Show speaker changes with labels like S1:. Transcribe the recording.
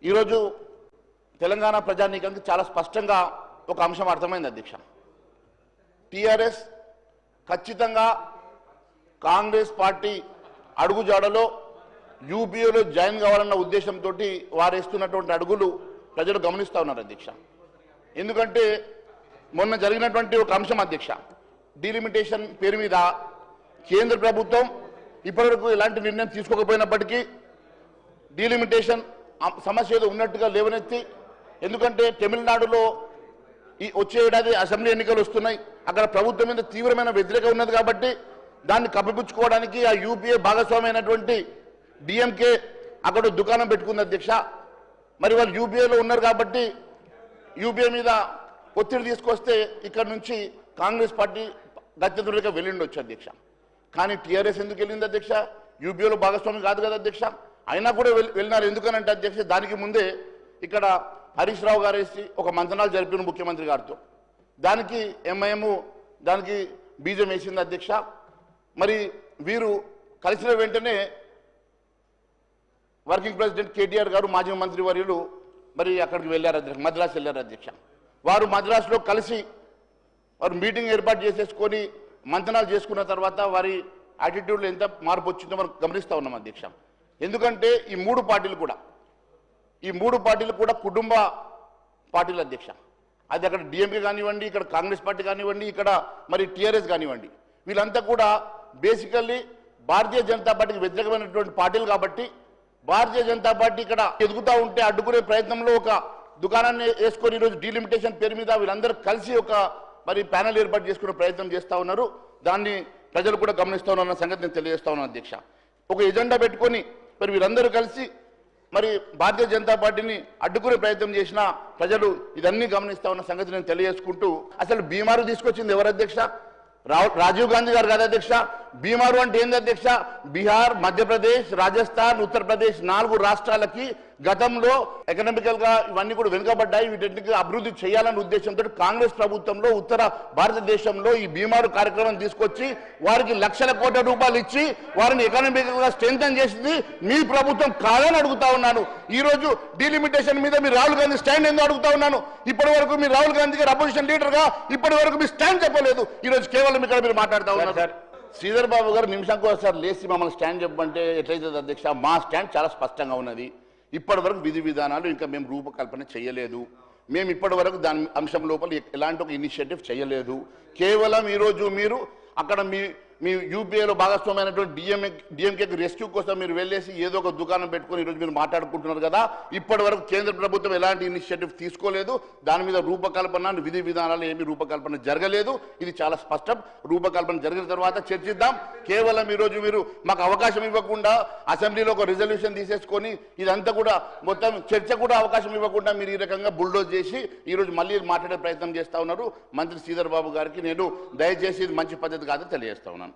S1: ఈరోజు తెలంగాణ ప్రజానీకానికి చాలా స్పష్టంగా ఒక అంశం అర్థమైంది అధ్యక్ష. టీఆర్ఎస్ ఖచ్చితంగా కాంగ్రెస్ పార్టీ అడుగుజాడలో యూపీఏలో జాయిన్ కావాలన్న ఉద్దేశంతో వారు వేస్తున్నటువంటి అడుగులు ప్రజలు గమనిస్తూ ఉన్నారు అధ్యక్ష. ఎందుకంటే మొన్న జరిగినటువంటి ఒక అంశం అధ్యక్ష, డీలిమిటేషన్ పేరు మీద కేంద్ర ప్రభుత్వం ఇప్పటివరకు ఎలాంటి నిర్ణయం తీసుకోకపోయినప్పటికీ డీలిమిటేషన్ సమస్య ఏదో ఉన్నట్టుగా లేవనెత్తి, ఎందుకంటే తమిళనాడులో ఈ వచ్చే ఏడాది అసెంబ్లీ ఎన్నికలు వస్తున్నాయి, అక్కడ ప్రభుత్వం మీద తీవ్రమైన వ్యతిరేకత ఉన్నది కాబట్టి దాన్ని కప్పిపుచ్చుకోవడానికి ఆ యూపీఏ భాగస్వామి అయినటువంటి డిఎంకే అక్కడ దుకాణం పెట్టుకుంది అధ్యక్ష. మరి వాళ్ళు యూపీఏలో ఉన్నారు కాబట్టి యూపీఏ మీద ఒత్తిడి తీసుకొస్తే ఇక్కడ నుంచి కాంగ్రెస్ పార్టీ గత్యంతరులుగా వెళ్ళిండొచ్చు అధ్యక్ష. కానీ టీఆర్ఎస్ ఎందుకు వెళ్ళింది అధ్యక్ష? యూపీఏలో భాగస్వామి కాదు కదా అధ్యక్ష. అయినా కూడా వెళ్ళినారు. ఎందుకనంటే అధ్యక్ష, దానికి ముందే ఇక్కడ హరీష్ రావు గారు వేసి ఒక మంతనాలు జరిపిన ముఖ్యమంత్రి గారితో, దానికి ఎంఐఎం దానికి బీజం వేసింది అధ్యక్ష. మరి వీరు కలిసిన వెంటనే వర్కింగ్ ప్రెసిడెంట్ కేటీఆర్ గారు, మాజీ మంత్రి వర్యులు మరి అక్కడికి వెళ్ళారు అధ్యక్ష, మద్రాసు వెళ్ళారు అధ్యక్ష. వారు మద్రాసులో కలిసి వారు మీటింగ్ ఏర్పాటు చేసేసుకొని మంతనాలు చేసుకున్న తర్వాత వారి యాటిట్యూడ్లో ఎంత మార్పు వచ్చిందో మనం గమనిస్తూ ఉన్నాం అధ్యక్ష. ఎందుకంటే ఈ మూడు పార్టీలు కూడా కుటుంబ పార్టీలు అధ్యక్ష. అది అక్కడ డిఎంకే కానివ్వండి, ఇక్కడ కాంగ్రెస్ పార్టీ కానివ్వండి, ఇక్కడ మరి టీఆర్ఎస్ కానివ్వండి, వీళ్ళంతా కూడా బేసికల్లీ భారతీయ జనతా పార్టీకి వ్యతిరేకమైనటువంటి పార్టీలు కాబట్టి భారతీయ జనతా పార్టీ ఇక్కడ ఎదుగుతూ ఉంటే అడ్డుకునే ప్రయత్నంలో ఒక దుకాణాన్ని వేసుకొని ఈరోజు డీలిమిటేషన్ పేరు మీద వీళ్ళందరూ కలిసి ఒక మరి ప్యానెల్ ఏర్పాటు చేసుకునే ప్రయత్నం చేస్తూ ఉన్నారు. దాన్ని ప్రజలు కూడా గమనిస్తూ ఉన్నారన్న సంగతి నేను తెలియజేస్తా ఉన్నాను అధ్యక్ష. ఒక ఎజెండా పెట్టుకొని మరి వీరందరూ కలిసి మరి భారతీయ జనతా పార్టీని అడ్డుకునే ప్రయత్నం చేసిన ప్రజలు ఇదన్నీ గమనిస్తా ఉన్న సంగతి నేను తెలియజేసుకుంటూ, అసలు బీమారు తీసుకొచ్చింది ఎవరు అధ్యక్ష? రాజీవ్ గాంధీ గారు కదా అధ్యక్ష. బీమారు అంటే ఏంది అధ్యక్ష? బీహార్, మధ్యప్రదేశ్, రాజస్థాన్, ఉత్తరప్రదేశ్ 4 రాష్ట్రాలకి గతంలో ఎకనామికల్ గా ఇవన్నీ కూడా వెనుకబడ్డాయి. వీటికి అభివృద్ధి చేయాలనే ఉద్దేశంతో కాంగ్రెస్ ప్రభుత్వంలో ఉత్తర భారతదేశంలో ఈ బీమారు కార్యక్రమం తీసుకొచ్చి వారికి లక్షల కోట్ల రూపాయలు ఇచ్చి వారిని ఎకనామికల్ గా స్ట్రెంథన్ చేసింది మీ ప్రభుత్వం కాదని అడుగుతా ఉన్నాను. ఈ రోజు డీలిమిటేషన్ మీద మీరు రాహుల్ గాంధీ స్టాండ్ ఎందుకు అడుగుతా ఉన్నాను. ఇప్పటి వరకు మీరు రాహుల్ గాంధీ గారు అపోజిషన్ లీడర్ గా ఇప్పటి వరకు మీరు స్టాండ్ చెప్పలేదు. ఈ రోజు కేవలం ఇక్కడ మీరు మాట్లాడుతూ ఉన్నారు సార్. శ్రీధర్ బాబు గారు నిమిషంకి ఒకసారి లేచి మమ్మల్ని స్టాండ్ చెప్పమంటే ఎట్లయితుంది అధ్యక్ష? మా స్టాండ్ చాలా స్పష్టంగా ఉన్నది. ఇప్పటి వరకు విధి విధానాలు ఇంకా మేము రూపకల్పన చేయలేదు. మేము ఇప్పటి వరకు దాని అంశం లోపల ఎలాంటి ఒక ఇనిషియేటివ్ చేయలేదు. కేవలం ఈరోజు మీరు అక్కడ మీ యూపీఏలో భాగస్వామైనటువంటి డిఎంకేకి రెస్క్యూ కోసం మీరు వెళ్ళేసి ఏదో ఒక దుకాణం పెట్టుకొని ఈరోజు మీరు మాట్లాడుకుంటున్నారు కదా. ఇప్పటి వరకు కేంద్ర ప్రభుత్వం ఎలాంటి ఇనిషియేటివ్ తీసుకోలేదు. దాని మీద రూపకల్పన విధి విధానాలు ఏమీ రూపకల్పన జరగలేదు. ఇది చాలా స్పష్టం. రూపకల్పన జరిగిన తర్వాత చర్చిద్దాం. కేవలం ఈరోజు మీరు మాకు అవకాశం ఇవ్వకుండా అసెంబ్లీలో ఒక రిజల్యూషన్ తీసేసుకొని ఇదంతా కూడా మొత్తం చర్చ కూడా అవకాశం ఇవ్వకుండా మీరు ఈ రకంగా బుల్డోజ్ చేసి ఈరోజు మళ్ళీ మాట్లాడే ప్రయత్నం చేస్తూ ఉన్నారు. మంత్రి శ్రీధర్ బాబు గారికి నేను దయచేసి ఇది మంచి పద్ధతి కాదని తెలియజేస్తా ఉన్నాను.